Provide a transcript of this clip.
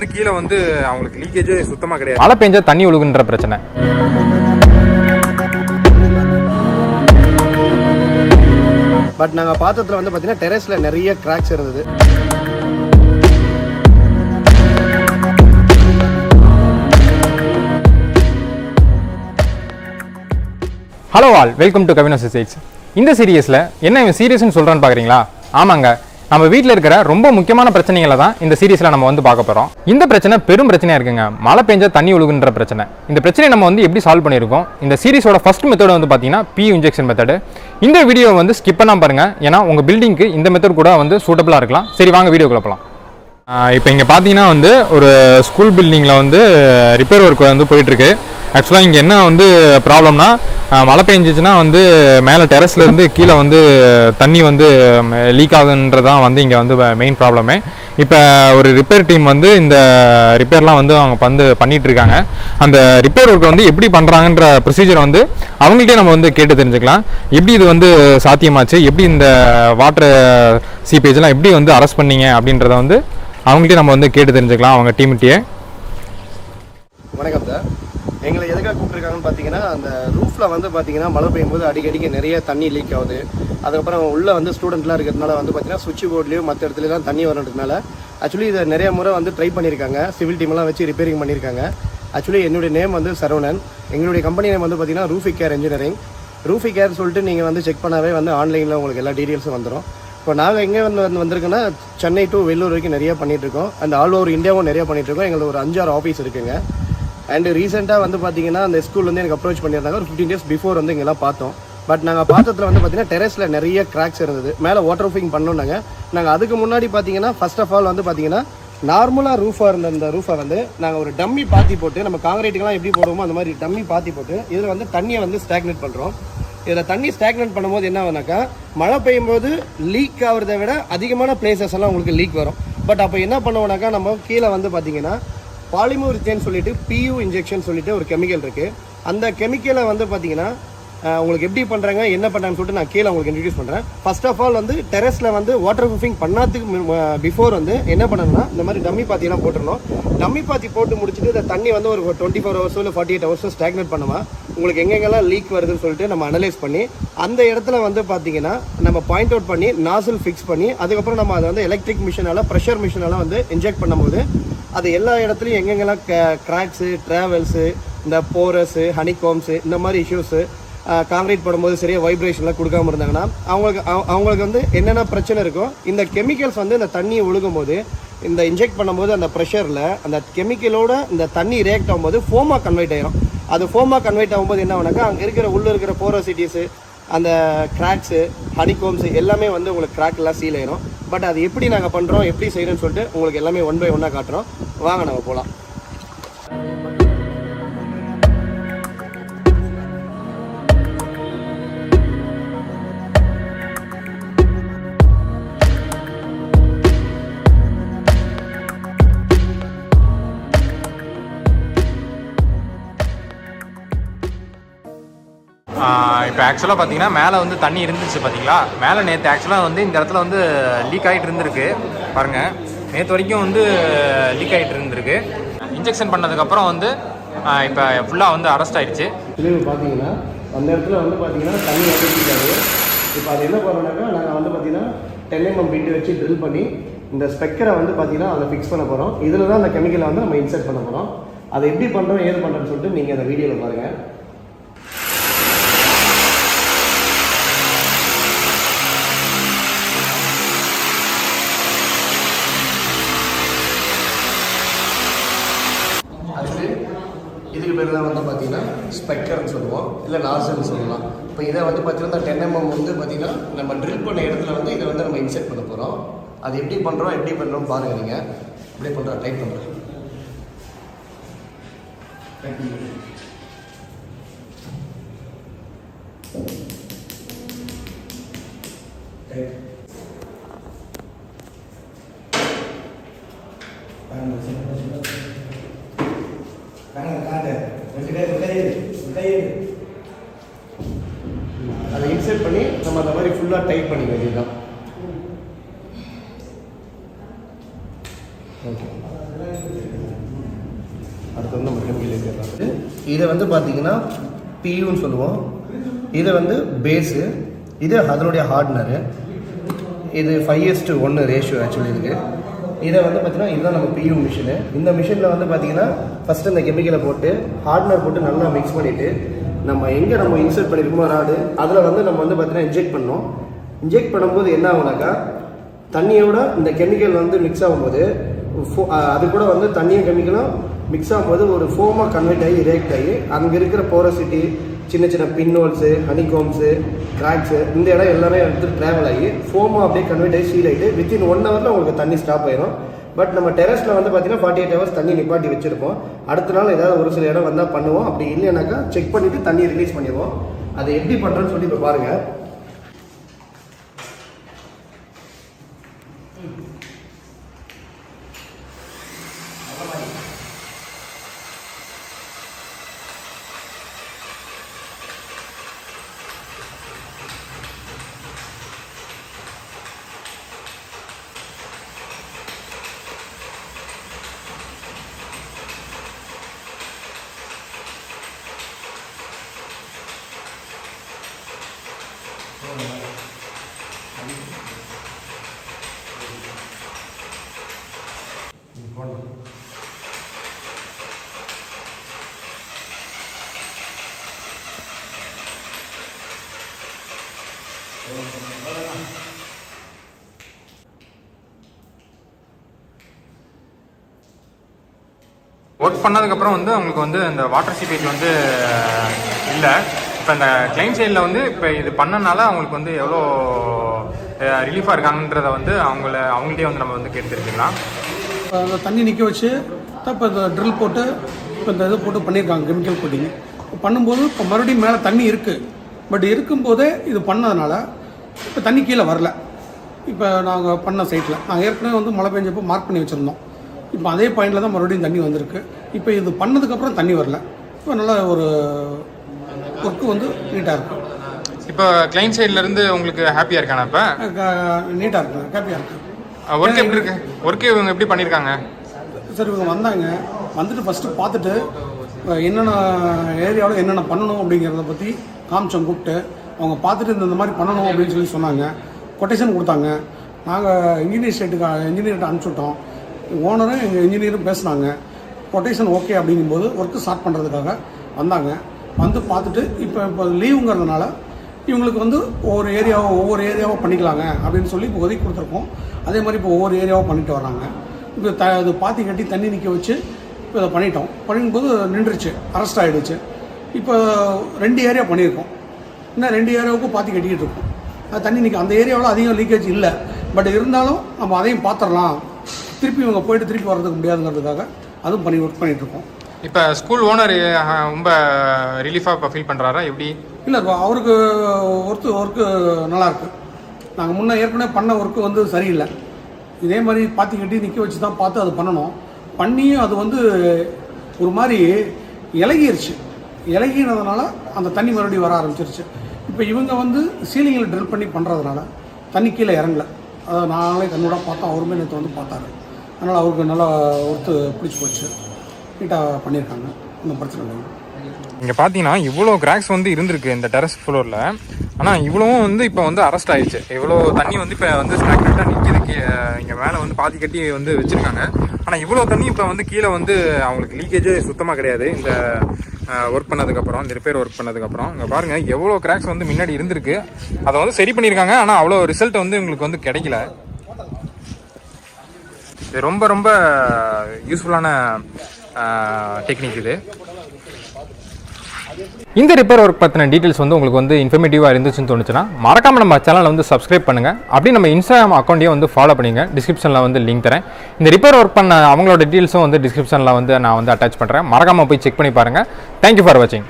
வந்து கீழே வந்து அவங்களுக்கு லீக்கேஜே சுத்தமாக கிடையாது. மழை பெஞ்சா தண்ணி ஒழுகுன்ற பிரச்சனை. பட் நாங்கள் பார்த்ததுல வந்து பார்த்தீங்கன்னா டெரஸில் நிறைய கிராக்ஸ் இருந்தது. Hello all, welcome to Kavin Associates. இந்த சீரியஸில் என்ன இவன் சீரியஸ்னு சொல்கிறான்னு பார்க்குறீங்களா? ஆமாங்க, நம்ம வீட்டில் இருக்கிற ரொம்ப முக்கியமான பிரச்சனைகளை தான் இந்த சீரியஸில் நம்ம வந்து பார்க்க போகிறோம். இந்த பிரச்சனை பெரும் பிரச்சனையாக இருக்குங்க, மழை பெஞ்சா தண்ணி ஒழுகுன்ற பிரச்சனை. இந்த பிரச்சனையை நம்ம வந்து எப்படி சால்வ் பண்ணியிருக்கோம்? இந்த சீரிஸோட ஃபர்ஸ்ட் மெத்தட் வந்து பார்த்தீங்கன்னா PU இன்ஜெக்ஷன் மெத்தடு. இந்த வீடியோ வந்து ஸ்கிப் பண்ணாமல் பாருங்கள், ஏன்னா உங்கள் பில்டிங்க்கு இந்த மெத்தட் கூட வந்து சூட்டபுளாக இருக்கலாம். சரி, வாங்க வீடியோக்குள்ள போகலாம். இப்போ இங்கே பார்த்தீங்கன்னா வந்து ஒரு ஸ்கூல் பில்டிங்கில் வந்து ரிப்பேர் ஒர்க் வந்து போயிட்டுருக்கு. ஆக்சுவலாக இங்கே என்ன வந்து ப்ராப்ளம்னா, மழை பெஞ்சிச்சுன்னா வந்து மேலே டெரஸ்லேருந்து கீழே வந்து தண்ணி வந்து லீக் ஆகுதுன்றதான் வந்து இங்கே வந்து மெயின் ப்ராப்ளமே. இப்போ ஒரு ரிப்பேர் டீம் வந்து இந்த ரிப்பேர்லாம் வந்து அவங்க வந்து பண்ணிகிட்ருக்காங்க. அந்த ரிப்பேர் ஒர்க்கை வந்து எப்படி பண்ணுறாங்கன்ற ப்ரொசீஜரை வந்து அவங்கள்ட்டே நம்ம வந்து கேட்டு தெரிஞ்சுக்கலாம். எப்படி இது வந்து சாத்தியமாச்சு, எப்படி இந்த வாட்டர் சீப்பேஜ்லாம் எப்படி வந்து அரெஸ்ட் பண்ணீங்க அப்படின்றத வந்து அவங்கள்ட்டே நம்ம வந்து கேட்டு தெரிஞ்சுக்கலாம், அவங்க டீம்கிட்டே. வணக்கம் சார். எங்களை எதுக்காக கூப்பிட்டுருக்காங்கன்னு பார்த்தீங்கன்னா, அந்த ரூஃபில் வந்து பார்த்தீங்கன்னா மழை பெய்யும்போது அடிக்கடிக்கு நிறைய தண்ணி லீக் ஆகுது. அதுக்கப்புறம் உள்ளே வந்து ஸ்டூடெண்ட்லாம் இருக்கிறதுனால வந்து பார்த்தீங்கன்னா சுவிட்ச் போர்ட்லேயும் மற்ற இடத்துலலாம் தண்ணி வரதுனால ஆக்சுவலி இதை நிறைய முறை வந்து ட்ரை பண்ணியிருக்காங்க. சிவில் டீம்லாம் வச்சு ரிப்பேரிங் பண்ணியிருக்காங்க. ஆக்சுவலி என்னுடைய நேம் வந்து சரவணன். எங்களுடைய கம்பெனி நேம் வந்து பார்த்தீங்கன்னா ரூஃபிக் கேர் இன்ஜினியரிங். ரூஃபிக் கேர் சொல்லிட்டு நீங்கள் வந்து செக் பண்ணாவே வந்து ஆன்லைனில் உங்களுக்கு எல்லா டீட்டெயில்ஸும் வந்துடும். இப்போ நாங்கள் எங்கே வந்திருக்கோன்னா, சென்னை டு வெள்ளூர் வரைக்கும் நிறைய பண்ணிகிட்ருக்கோம். அந்த ஆல் ஓவர் இந்தியாவும் நிறைய பண்ணிகிட்ருக்கோம். எங்களுக்கு ஒரு 5-6 ஆஃபீஸ் இருக்குங்க. அண்ட் ரீசெண்டாக வந்து பார்த்தீங்கன்னா அந்த ஸ்கூல் வந்து எனக்கு அப்ரோச் பண்ணியிருந்தாங்க. ஒரு 15 days பிஃபோர் வந்து இங்கெல்லாம் பார்த்தோம். பட் நாங்கள் பார்த்ததுல வந்து பார்த்தீங்கன்னா டெரஸில் நிறைய கிராக்ஸ் இருந்தது. மேலே வாட்டர் ப்ரூஃபிங் பண்ணோன்னாங்க. நாங்கள் அதுக்கு முன்னாடி பார்த்தீங்கன்னா ஃபர்ஸ்ட் ஆஃப் ஆல் வந்து பார்த்தீங்கன்னா நார்மலாக ரூஃபாக இருந்த அந்த ரூஃபை வந்து நாங்கள் ஒரு டம்மி பாத்தி போட்டு, நம்ம காங்கிரீட்டுக்கெல்லாம் எப்படி போடுவோமோ அந்த மாதிரி டம்மி பாத்தி போட்டு இதில் வந்து தண்ணியை வந்து ஸ்டாக்னேட் பண்ணுறோம். இதில் தண்ணி ஸ்டாக்னேட் பண்ணும்போது என்ன ஆகுனாக்கா, மழை பெய்யும் போது லீக் ஆகிறத விட அதிகமான பிளேசஸ் எல்லாம் உங்களுக்கு லீக் வரும். பட் அப்போ என்ன பண்ணுவோம்னாக்கா, நம்ம கீழே வந்து பார்த்தீங்கன்னா பாலிமோரித்தேன் சொல்லிட்டு PU இன்ஜெக்ஷன் சொல்லிட்டு ஒரு கெமிக்கல் இருக்குது. அந்த கெமிக்கலை வந்து பார்த்தீங்கன்னா உங்களுக்கு எப்படி பண்ணுறாங்க, என்ன பண்ணுறாங்கன்னு சொல்லிட்டு நான் கீழே உங்களுக்கு இன்ட்ரடியூஸ் பண்ணுறேன். ஃபர்ஸ்ட் ஆஃப் ஆல் வந்து டெரஸில் வந்து வாட்டர் ப்ரூஃபிங் பண்ணாததுக்கு பிஃபோர் வந்து என்ன பண்ணணும்னா, இந்த மாதிரி டம்மி பாத்தியெல்லாம் போட்டுடணும். டம்மி பாத்தி போட்டு முடிச்சுட்டு இந்த தண்ணி வந்து ஒரு 24 hours இல்லை 48 hours ஸ்டாக்னேட் பண்ணுமா, உங்களுக்கு எங்கெங்கெல்லாம் லீக் வருதுன்னு சொல்லிட்டு நம்ம அனலைஸ் பண்ணி அந்த இடத்துல வந்து பார்த்தீங்கன்னா நம்ம பாயிண்ட் அவுட் பண்ணி நாசில் ஃபிக்ஸ் பண்ணி அதுக்கப்புறம் நம்ம அதை வந்து எலக்ட்ரிக் மிஷினால் ப்ரெஷர் மிஷினால் வந்து இன்ஜெக்ட் பண்ணும்போது அது எல்லா இடத்துலையும் எங்கெங்கெல்லாம் கிராக்ஸு, ட்ராவல்ஸு, இந்த போரஸு, ஹனிகாம்ஸு, இந்த மாதிரி இஷ்யூஸு, காங்கிரீட் போடும்போது சரியாக வைப்ரேஷன்லாம் கொடுக்காம இருந்தாங்கன்னா அவங்களுக்கு வந்து என்னென்ன பிரச்சனை இருக்கோ, இந்த கெமிக்கல்ஸ் வந்து இந்த தண்ணி ஒழுகும் போது இந்த இன்ஜெக்ட் பண்ணும்போது அந்த ப்ரெஷரில் அந்த கெமிக்கலோட இந்த தண்ணி ரியாக்ட் ஆகும்போது ஃபோமாக கன்வெர்ட் ஆகிடும். அது ஃபோமாக கன்வெர்ட் ஆகும்போது என்ன ஆகுனாக்கா, அங்கே இருக்கிற உள்ளே இருக்கிற போரோசிட்டிஸு, அந்த கிராக்ஸு, ஹனிகோம்ஸு எல்லாமே வந்து உங்களுக்கு கிராக் எல்லாம் சீல் ஆயிடும். பட் அது எப்படி நாங்கள் பண்ணுறோம், எப்படி செய்யணும்னு சொல்லிட்டு உங்களுக்கு எல்லாமே 1 by 1 காட்டுறோம். வாங்க நம்ம போகலாம். இப்போ ஆக்சுவலாக பார்த்தீங்கன்னா மேலே வந்து தண்ணி இருந்துச்சு பார்த்தீங்களா. மேலே நேற்று ஆக்சுவலாக வந்து இந்த இடத்துல வந்து லீக் ஆகிட்டு இருந்திருக்கு பாருங்கள். நேற்று வரைக்கும் வந்து லீக் ஆகிட்டு இருந்திருக்கு. இன்ஜெக்ஷன் பண்ணதுக்கப்புறம் வந்து இப்போ ஃபுல்லாக வந்து அரெஸ்ட் ஆகிடுச்சு. இதுலேயும் பார்த்தீங்கன்னா அந்த இடத்துல வந்து பார்த்தீங்கன்னா தண்ணி வந்துருக்காது. இப்போ அது என்ன பண்ணோம்னாக்கா, நாங்கள் வந்து பார்த்தீங்கன்னா 10 mm பிட்டு வச்சு ட்ரில் பண்ணி இந்த ஸ்பெக்கரை வந்து பார்த்தீங்கன்னா அதை ஃபிக்ஸ் பண்ண போகிறோம். இதில் தான் அந்த கெமிக்கலை வந்து நம்ம இன்சர்ட் பண்ண போகிறோம். அதை எப்படி பண்ணுறோம், ஏது பண்ணுறோன்னு சொல்லிட்டு நீங்கள் அந்த வீடியோவில் பாருங்கள். இதுக்கு பேர் தான் வந்து பார்த்தீங்கன்னா ஸ்பெக்கர்னு சொல்லுவோம், இல்லை நாசல்னு சொல்லலாம். இப்போ இதை வந்து பார்த்தீங்கன்னா 10 mm வந்து பார்த்தீங்கன்னா நம்ம ட்ரில் பண்ண இடத்துல வந்து இதை வந்து நம்ம இன்செர்ட் பண்ண போகிறோம். அது எப்படி பண்ணுறோம் பாருங்கள். நீங்கள் அப்படியே பண்ணுறோம், டைப் பண்ணுறேன். அதை இன்சர்ட் பண்ணி நம்ம அந்த மாதிரி ஃபுல்லாக டைட் பண்ணிக்க வேண்டியதுதான். ஓகே, அடுத்து வந்து நம்ம கெமிக்கல் ஏற்றிடலாம். இதை வந்து பார்த்தீங்கன்னா பியூன்னு சொல்லுவோம். இதை வந்து பேஸு, இது அதனுடைய ஹார்ட்னரு. இது 5:1 ரேஷியோ ஆக்சுவலி இருக்குது. இதை வந்து பார்த்தீங்கன்னா இதுதான் நம்ம பியூ மிஷினு. இந்த மிஷினில் வந்து பார்த்தீங்கன்னா ஃபஸ்ட்டு இந்த கெமிக்கலை போட்டு ஹார்ட்னர் போட்டு நல்லா மிக்ஸ் பண்ணிவிட்டு நம்ம எங்கே நம்ம இன்சர்ட் பண்ணியிருக்கோமோ ராடு அதில் வந்து நம்ம வந்து பார்த்தீங்கன்னா இன்ஜெக்ட் பண்ணோம். இன்ஜெக்ட் பண்ணும்போது என்ன ஆகுனாக்கா தண்ணியோட இந்த கெமிக்கல் வந்து மிக்ஸ் ஆகும்போது அது கூட வந்து தண்ணியும் கெமிக்கலும் மிக்ஸ் ஆகும்போது ஒரு ஃபோமாக கன்வெர்ட் ஆகி ரியாக்ட் ஆகி அங்கே இருக்கிற போரசிட்டி, சின்ன சின்ன பின்ஹோல்ஸு, ஹனிகோம்ஸு, கிராக்ஸு, இந்த இடம் எல்லாமே எடுத்து ட்ராவல் ஆகி ஃபோமாக அப்படியே கன்வெர்ட் ஆகி சீல் ஆகிட்டு வித்தின் 1 ஹவரில் உங்களுக்கு தண்ணி ஸ்டாப் ஆயிடும். பட் நம்ம டெரஸில் வந்து பார்த்தீங்கன்னா 48 ஹவர்ஸ் தண்ணி நிப்பாட்டி வச்சுருப்போம். அடுத்த நாள் ஏதாவது ஒரு சில இடம் வந்தால் பண்ணுவோம். அப்படி இல்லைனாக்கா செக் பண்ணிவிட்டு தண்ணி ரிலீஸ் பண்ணிடுவோம். அதை எப்படி பண்ணுறோன்னு சொல்லி இப்போ பாருங்கள். ஒர்க் பண்ணதுக்கப்புறம் வந்து அவங்களுக்கு வந்து இந்த வாட்டர் சீப்பேஜ் வந்து இல்லை. இப்போ இந்த கிளைண்ட் சைடில் வந்து இப்போ இது பண்ணனால அவங்களுக்கு வந்து எவ்வளோ ரிலீஃபாக இருக்காங்கன்றத வந்து அவங்கள்ட்டே வந்து நம்ம வந்து கேட்டுருக்கலாம். அந்த தண்ணி நிற்க வச்சு இப்போ இந்த ட்ரில் போட்டு இப்போ இந்த இது போட்டு பண்ணியிருக்காங்க கெமிக்கல் கோட்டிங். பண்ணும்போது இப்போ மறுபடியும் மேலே தண்ணி இருக்குது. பட் இருக்கும்போதே இது பண்ணதுனால இப்போ தண்ணி கீழே வரல. இப்போ நாங்கள் பண்ண சைட்டில் நாங்கள் ஏற்கனவே வந்து மழை பெஞ்சப்போ மார்க் பண்ணி வச்சுருந்தோம். இப்போ அதே பாயிண்டில் தான் மறுபடியும் தண்ணி வந்திருக்கு. இப்போ இது பண்ணதுக்கப்புறம் தண்ணி வரல. இப்போ நல்லா ஒரு ஒர்க்கு வந்து நீட்டாக இருக்கும். இப்போ கிளைண்ட் சைட்லேருந்து உங்களுக்கு ஹாப்பியாக இருக்கானா? இப்போ நீட்டாக இருக்கு, ஹாப்பியாக இருக்குது. ஒர்க் எப்படி இருக்கு? ஒர்க்கு இவங்க எப்படி பண்ணியிருக்காங்க? சார் இவங்க வந்தாங்க, வந்துட்டு ஃபஸ்ட்டு பார்த்துட்டு என்னென்ன ஏரியாவில் என்னென்ன பண்ணணும் அப்படிங்கிறத பற்றி காமிச்சோம். கூப்பிட்டு அவங்க பார்த்துட்டு இந்த மாதிரி பண்ணணும் அப்படின்னு சொல்லி சொன்னாங்க. கொட்டேஷன் கொடுத்தாங்க. நாங்கள் இன்ஜினியர்கிட்ட அனுப்பிச்சுட்டோம். ஓனரும் எங்கள் இன்ஜினியரும் பேசினாங்க. கொட்டேஷன் ஓகே அப்படிங்கும்போது ஒர்க்கு ஸ்டார்ட் பண்ணுறதுக்காக வந்தாங்க. வந்து பார்த்துட்டு இப்போ லீவுங்கிறதுனால இவங்களுக்கு வந்து ஒவ்வொரு ஏரியாவாக பண்ணிக்கலாங்க அப்படின்னு சொல்லி இப்போ ஒதுக்கி கொடுத்துருக்கோம். அதே மாதிரி இப்போ ஒவ்வொரு ஏரியாவாக பண்ணிட்டு வராங்க. இப்போ அது பாத்தி கட்டி தண்ணி நிற்க வச்சு இப்போ இதை பண்ணிட்டோம். பண்ணும்போது நின்றுச்சு, அரெஸ்ட் ஆகிடுச்சு. இப்போ 2 ஏரியா பண்ணியிருக்கோம். இன்னும் 2 ஏரியாவுக்கும் பாத்தி கட்டிக்கிட்டு இருக்கோம். அது தண்ணி நிற்க அந்த ஏரியாவில் அதிகம் லீக்கேஜ் இல்லை. பட் இருந்தாலும் நம்ம அதையும் பார்த்துடலாம். திருப்பி இவங்க போயிட்டு திருப்பி வர்றதுக்கு முடியாதுங்கிறதுக்காக அதுவும் ஒர்க் பண்ணிகிட்ருக்கோம். இப்போ ஸ்கூல் ஓனர் ரொம்ப ரிலீஃபாக இப்போ ஃபீல் பண்ணுறாரா எப்படி? இல்லை, அவருக்கு ஒர்க்கு நல்லாயிருக்கு. நாங்கள் முன்னே ஏற்கனவே பண்ண ஒர்க்கு வந்து சரியில்லை. இதே மாதிரி பாத்தி கட்டி நிற்க வச்சு தான் பார்த்து அது பண்ணணும். பண்ணியும் அது வந்து ஒரு மாதிரி இலகினதுனால அந்த தண்ணி மறுபடியும் வர ஆரம்பிச்சிருச்சு. இப்போ இவங்க வந்து சீலிங்கில் ட்ரில் பண்ணி பண்ணுறதுனால தண்ணி கீழே இறங்கலை. அதை நாங்களே கண்ணோட பார்த்தோம். அவருமே நேற்று வந்து பார்த்தாரு. அதனால் அவருக்கு நல்லா ஒர்த்து பிடிச்சி போச்சு. நீட்டாக பண்ணியிருக்காங்க. ஒன்றும் பிரச்சனை இல்லை. இங்கே பார்த்தீங்கன்னா இவ்வளோ கிராக்ஸ் வந்து இருந்திருக்கு இந்த டெரஸ் ஃப்ளோரில். ஆனால் இவ்வளவும் வந்து இப்போ வந்து அரெஸ்ட் ஆயிடுச்சு. இவ்வளோ தண்ணி வந்து இப்போ வந்து ஸ்டாக்னெட்டாக நிற்கிது. இங்கே மேலே வந்து பாதி கட்டி வந்து வச்சுருக்காங்க. ஆனால் இவ்வளோ தண்ணி இப்போ வந்து கீழே வந்து அவங்களுக்கு லீக்கேஜே சுத்தமாக கிடையாது. இந்த ஒர்க் பண்ணதுக்கப்புறம், இந்த ரிப்பேர் ஒர்க் பண்ணதுக்கப்புறம் இங்கே பாருங்கள் எவ்வளோ கிராக்ஸ் வந்து முன்னாடி இருந்திருக்கு. அதை வந்து சரி பண்ணியிருக்காங்க. ஆனால் அவ்வளோ ரிசல்ட் வந்து உங்களுக்கு வந்து கிடைக்கல. இது ரொம்ப ரொம்ப யூஸ்ஃபுல்லான டெக்னிக் இது. இந்த ரிப்பேர் ஒர்க் பற்றின டீட்டெயில்ஸ் வந்து உங்களுக்கு வந்து இன்ஃபர்மேட்டிவாக இருந்துச்சுன்னு தோணுச்சுன்னா மறக்காமல் நம்ம சேனலை வந்து சப்ஸ்கிரைப் பண்ணுங்கள். அப்படி நம்ம இன்ஸ்டாகிராம் அக்கௌண்ட்டையும் வந்து ஃபாலோ பண்ணிங்க. டிஸ்கிரிப்ஷனில் வந்து லிங்க் தரேன். இந்த ரிப்பேர் ஒர்க் பண்ண அவங்களோட டீட்டெயில்ஸும் வந்து டிஸ்கிரிப்ஷனில் வந்து நான் வந்து அட்டாச் பண்ணுறேன். மறக்காமல் போய் செக் பண்ணி பாருங்கள். தேங்க்யூ ஃபார் வாட்சிங்.